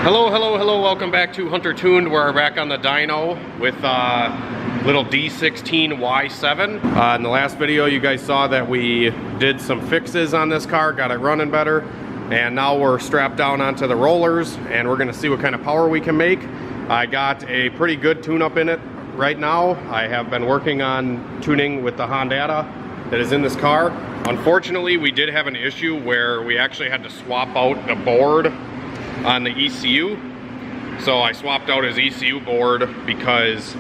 Hello, welcome back to Hunter Tuned. We're back on the dyno with little D16Y7. In the last video you guys saw that we did some fixes on this car, got it running better, and now we're strapped down onto the rollers and we're gonna see what kind of power we can make. I got a pretty good tune-up in it right now. I have been working on tuning with the Honda that is in this car. Unfortunately, we did have an issue where we actually had to swap out the board on the ECU. So I swapped out his ECU board because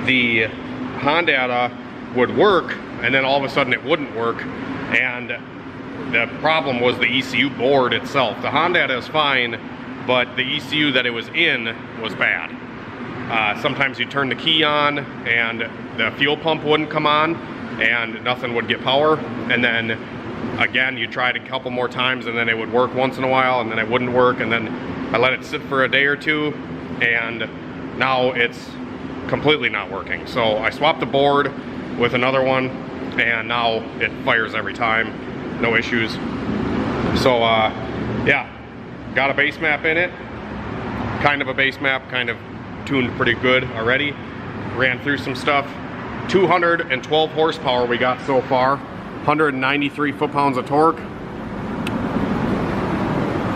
the Honda would work and then all of a sudden it wouldn't work, and the problem was the ECU board itself. The Honda is fine, but the ECU that it was in was bad. Sometimes you turn the key on and the fuel pump wouldn't come on and nothing would get power, and then again you tried a couple more times and then it would work once in a while and then it wouldn't work, and then I let it sit for a day or two and now it's completely not working. So I swapped the board with another one and now it fires every time, no issues. So yeah, got a base map in it, kind of a base map, kind of tuned pretty good already. Ran through some stuff. 212 horsepower we got so far, 193 foot-pounds of torque,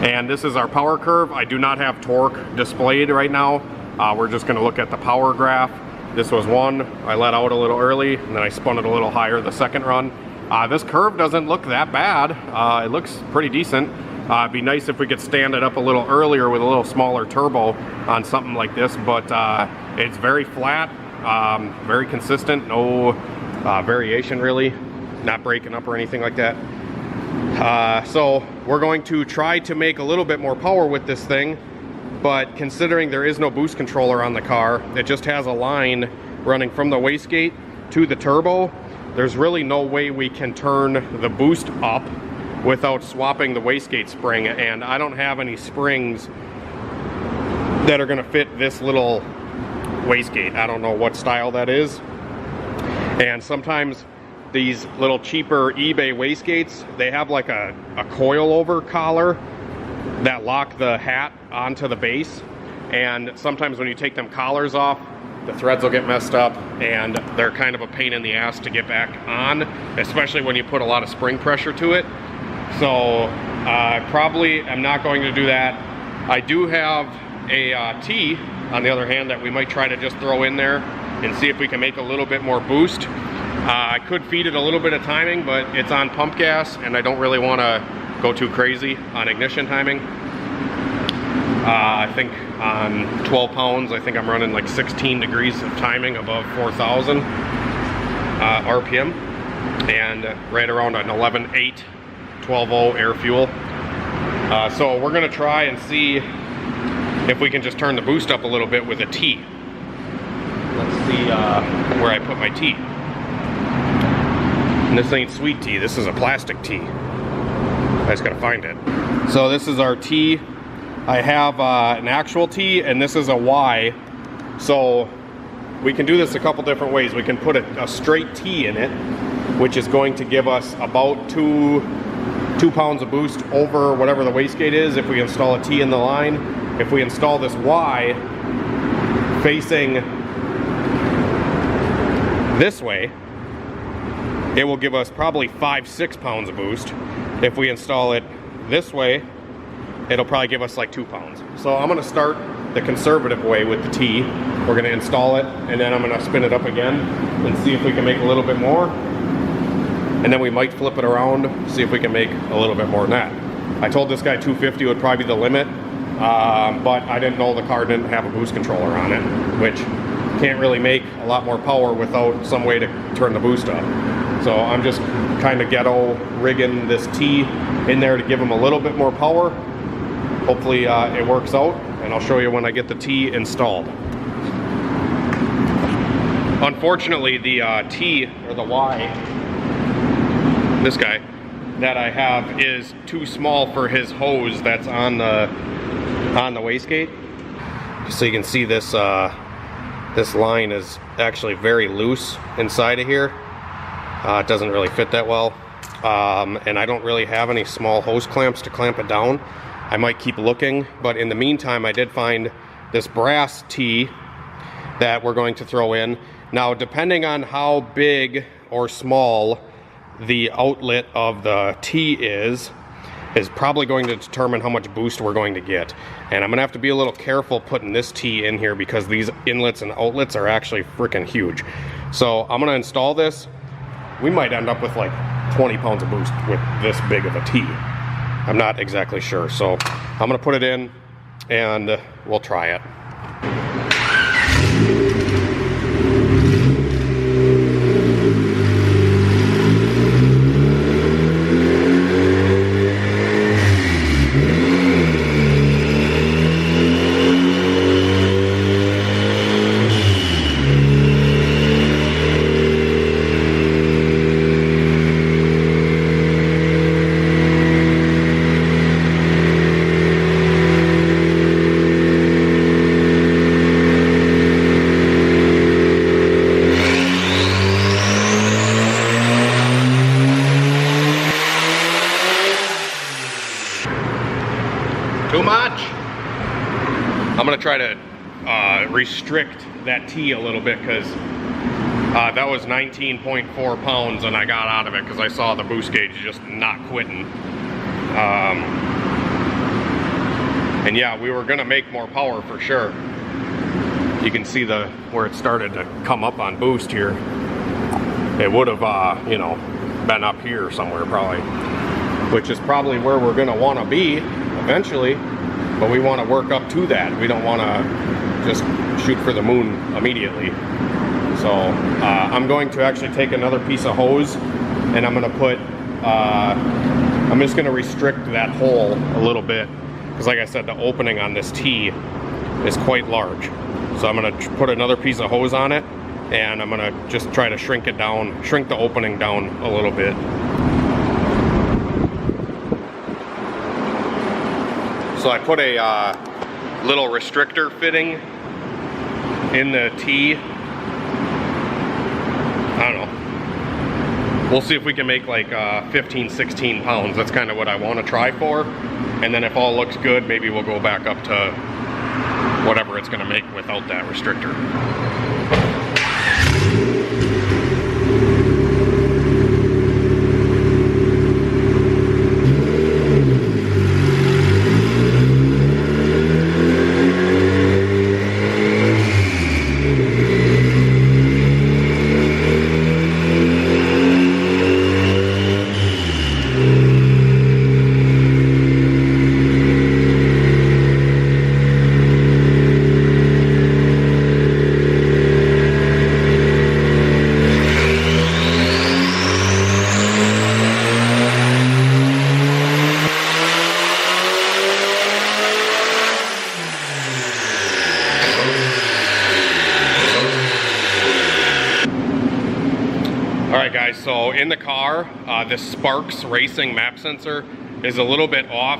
and this is our power curve. I do not have torque displayed right now. We're just going to look at the power graph. This was one I let out a little early and then I spun it a little higher the second run. This curve doesn't look that bad. It looks pretty decent. It'd be nice if we could stand it up a little earlier with a little smaller turbo on something like this, but it's very flat, very consistent, no variation really, not breaking up or anything like that. So we're going to try to make a little bit more power with this thing, but considering there is no boost controller on the car, it just has a line running from the wastegate to the turbo. There's really no way we can turn the boost up without swapping the wastegate spring, and I don't have any springs that are going to fit this little wastegate. I don't know what style that is, and sometimes these little cheaper eBay wastegates, they have like a coil-over collar that lock the hat onto the base, and sometimes when you take them collars off, the threads will get messed up and they're kind of a pain in the ass to get back on, especially when you put a lot of spring pressure to it. So I probably am not going to do that. I do have a T, on the other hand, that we might try to just throw in there and see if we can make a little bit more boost. I could feed it a little bit of timing, but it's on pump gas and I don't really want to go too crazy on ignition timing. I think on 12 pounds, I think I'm running like 16 degrees of timing above 4,000 RPM, and right around an 11.8, 12.0 air fuel. So we're gonna try and see if we can just turn the boost up a little bit with a T. Let's see where I put my T. And this ain't sweet tea, this is a plastic T. I just gotta find it. So this is our T. I have an actual T and this is a Y. So we can do this a couple different ways. We can put a straight T in it, which is going to give us about 2 pounds of boost over whatever the wastegate is if we install a T in the line. If we install this Y facing this way, it will give us probably 5-6 pounds of boost. If we install it this way, it'll probably give us like 2 pounds. So I'm gonna start the conservative way with the T. We're gonna install it and then I'm gonna spin it up again and see if we can make a little bit more. And then we might flip it around, see if we can make a little bit more than that. I told this guy 250 would probably be the limit, but I didn't know the car didn't have a boost controller on it, which can't really make a lot more power without some way to turn the boost up. So I'm just kind of ghetto rigging this T in there to give them a little bit more power. Hopefully it works out, and I'll show you when I get the T installed. Unfortunately, the T, or the Y, this guy, that I have is too small for his hose that's on the wastegate. So you can see this, this line is actually very loose inside of here. It doesn't really fit that well. And I don't really have any small hose clamps to clamp it down. I might keep looking, but in the meantime I did find this brass T that we're going to throw in. Now, depending on how big or small the outlet of the T is probably going to determine how much boost we're going to get. And I'm gonna have to be a little careful putting this T in here because these inlets and outlets are actually freaking huge. So I'm gonna install this. We might end up with like 20 pounds of boost with this big of a T. I'm not exactly sure. So I'm gonna put it in and we'll try it. Too much? I'm gonna try to restrict that T a little bit because that was 19.4 pounds and I got out of it because I saw the boost gauge just not quitting. And yeah, we were gonna make more power for sure. You can see where it started to come up on boost here. It would have, you know, been up here somewhere probably, which is probably where we're gonna wanna be eventually, but we want to work up to that. We don't want to just shoot for the moon immediately. So I'm going to actually take another piece of hose and I'm going to put, I'm just going to restrict that hole a little bit because like I said, the opening on this T is quite large. So I'm going to put another piece of hose on it and I'm going to just try to shrink it down, shrink the opening down a little bit. So I put a little restrictor fitting in the T. I don't know. We'll see if we can make like 15, 16 pounds. That's kind of what I want to try for. And then if all looks good, maybe we'll go back up to whatever it's going to make without that restrictor. Alright guys, so in the car, this Sparks racing map sensor is a little bit off.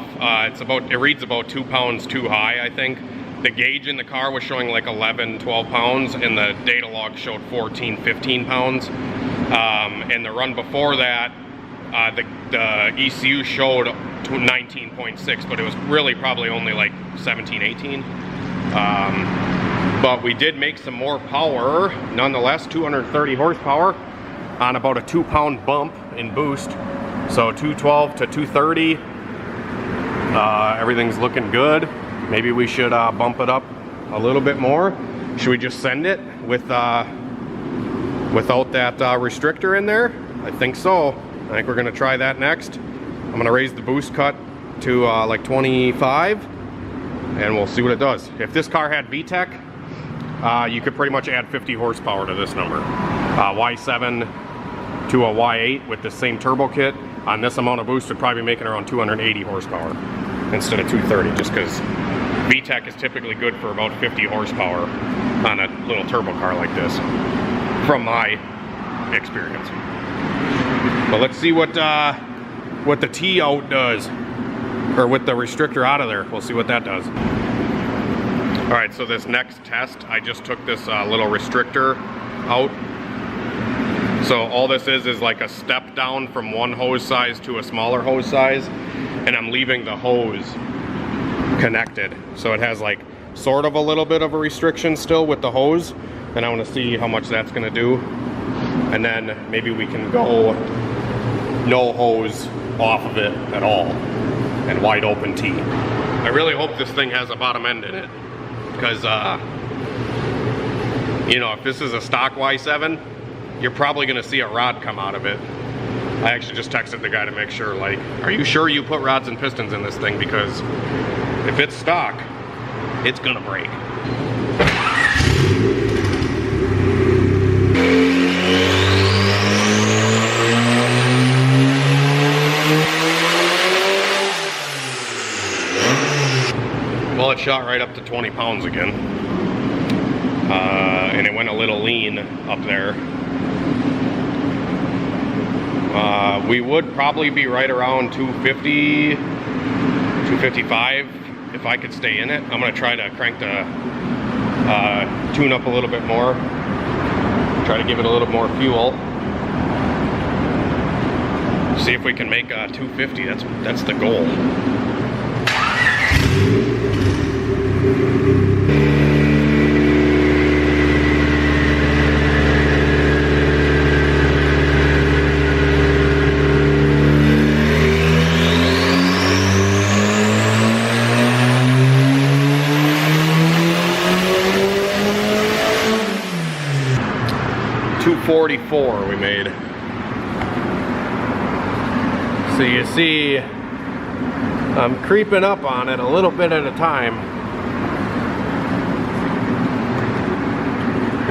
It reads about 2 pounds too high, I think. The gauge in the car was showing like 11, 12 pounds and the data log showed 14, 15 pounds. And the run before that, the ECU showed 19.6, but it was really probably only like 17, 18. But we did make some more power, nonetheless, 230 horsepower. On about a 2-pound bump in boost. So 212 to 230. Everything's looking good. Maybe we should bump it up a little bit more. Should we just send it with without that restrictor in there? I think so. I think we're gonna try that next. I'm gonna raise the boost cut to like 25 and we'll see what it does. If this car had VTEC, you could pretty much add 50 horsepower to this number. Y7 to a Y8 with the same turbo kit on this amount of boost would probably be making around 280 horsepower instead of 230, just because VTEC is typically good for about 50 horsepower on a little turbo car like this, from my experience. But let's see what the T out does, or with the restrictor out of there. We'll see what that does. All right, so this next test, I just took this little restrictor out. So all this is like a step down from one hose size to a smaller hose size, and I'm leaving the hose connected. So it has like sort of a little bit of a restriction still with the hose, and I want to see how much that's going to do, and then maybe we can go no hose off of it at all and wide open T. I really hope this thing has a bottom end in it, because you know, if this is a stock Y7, you're probably going to see a rod come out of it. I actually just texted the guy to make sure, like, are you sure you put rods and pistons in this thing? Because if it's stock, it's gonna break. Well, it shot right up to 20 pounds again. And it went a little lean up there. We would probably be right around 250, 255 if I could stay in it. I'm gonna try to crank the tune up a little bit more. Try to give it a little more fuel. See if we can make 250. That's the goal. $244 we made. So you see, I'm creeping up on it a little bit at a time.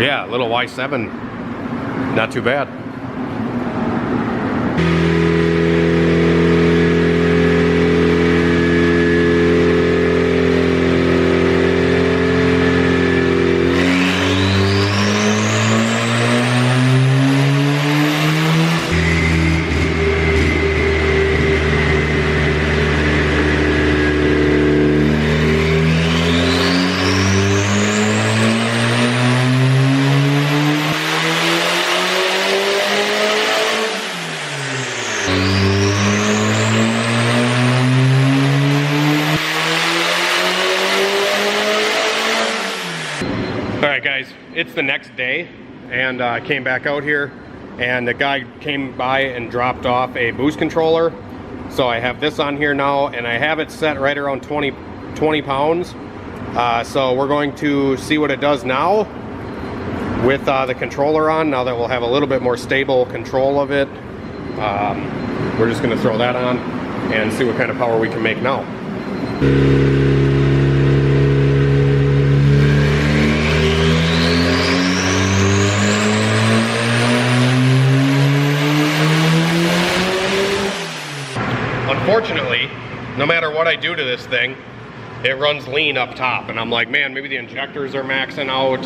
Yeah, little Y7, not too bad. It's the next day, and I came back out here, and the guy came by and dropped off a boost controller. So I have this on here now, and I have it set right around 20 pounds. So we're going to see what it does now with the controller on, now that we'll have a little bit more stable control of it. We're just going to throw that on and see what kind of power we can make now. Unfortunately, no matter what I do to this thing, it runs lean up top, and I'm like, man, maybe the injectors are maxing out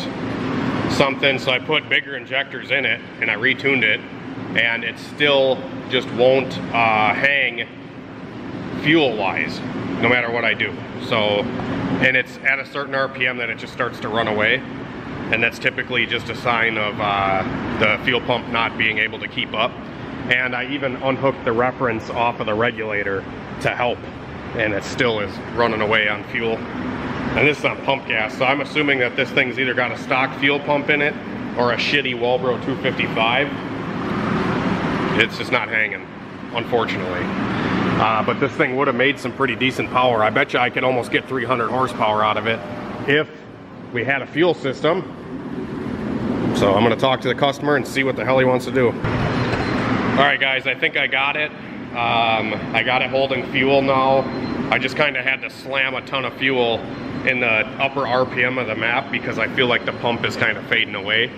something. So I put bigger injectors in it and I retuned it, and it still just won't hang fuel wise no matter what I do. So, and it's at a certain RPM that it just starts to run away, and that's typically just a sign of the fuel pump not being able to keep up. And I even unhooked the reference off of the regulator to help, and it still is running away on fuel. And this is on pump gas, so I'm assuming that this thing's either got a stock fuel pump in it or a shitty Walbro 255. It's just not hanging, unfortunately. But this thing would have made some pretty decent power. I bet you I could almost get 300 horsepower out of it if we had a fuel system. So I'm gonna talk to the customer and see what the hell he wants to do. All right, guys, I think I got it. I got it holding fuel now. I just kind of had to slam a ton of fuel in the upper RPM of the map because I feel like the pump is kind of fading away.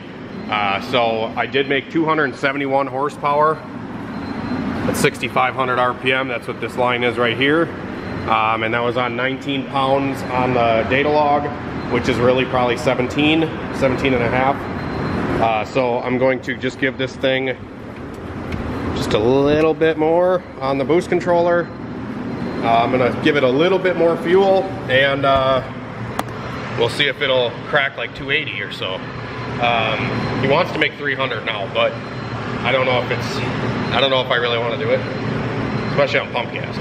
So I did make 271 horsepower at 6,500 RPM. That's what this line is right here. And that was on 19 pounds on the data log, which is really probably 17 and a half. So I'm going to just give this thing just a little bit more on the boost controller. I'm gonna give it a little bit more fuel, and we'll see if it'll crack like 280 or so. He wants to make 300 now, but I don't know if I really want to do it, especially on pump gas.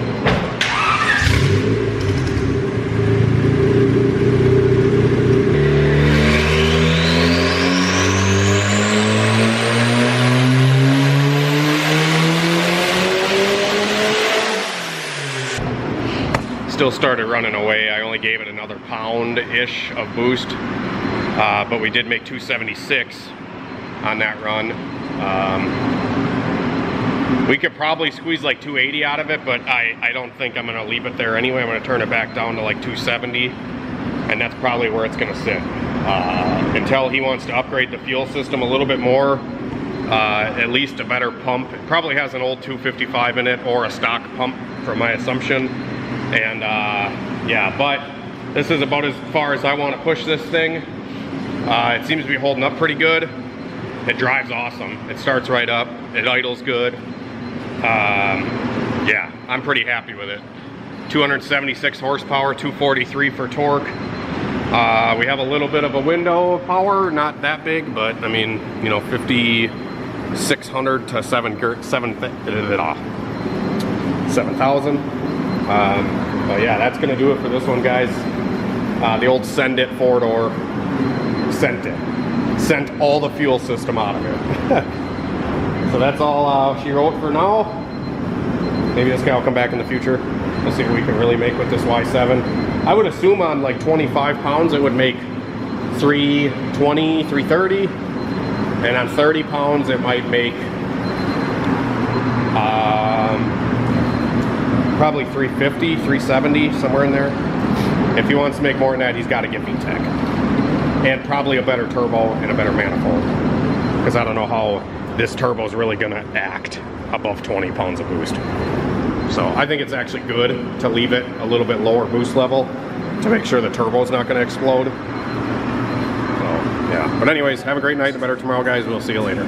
started running away. I only gave it another pound-ish of boost, but we did make 276 on that run. We could probably squeeze like 280 out of it, but I don't think I'm gonna leave it there anyway. I'm gonna turn it back down to like 270, and that's probably where it's gonna sit. Until he wants to upgrade the fuel system a little bit more, at least a better pump. It probably has an old 255 in it or a stock pump from my assumption. And yeah, but this is about as far as I want to push this thing. It seems to be holding up pretty good. It drives awesome. It starts right up. It idles good. Yeah, I'm pretty happy with it. 276 horsepower, 243 for torque. We have a little bit of a window of power, not that big, but I mean, you know, 5,600 to 7,000. But yeah, that's gonna do it for this one, guys. The old Send It 4-door sent it. Sent all the fuel system out of it. So that's all she wrote for now. Maybe this guy will come back in the future. We'll see what we can really make with this Y7. I would assume on like 25 pounds it would make 320, 330. And on 30 pounds it might make probably 350, 370, somewhere in there. If he wants to make more than that, he's got to get VTEC. And probably a better turbo and a better manifold. Because I don't know how this turbo is really going to act above 20 pounds of boost. So I think it's actually good to leave it a little bit lower boost level to make sure the turbo is not going to explode. So yeah, but anyways, have a great night and a better tomorrow, guys. We'll see you later.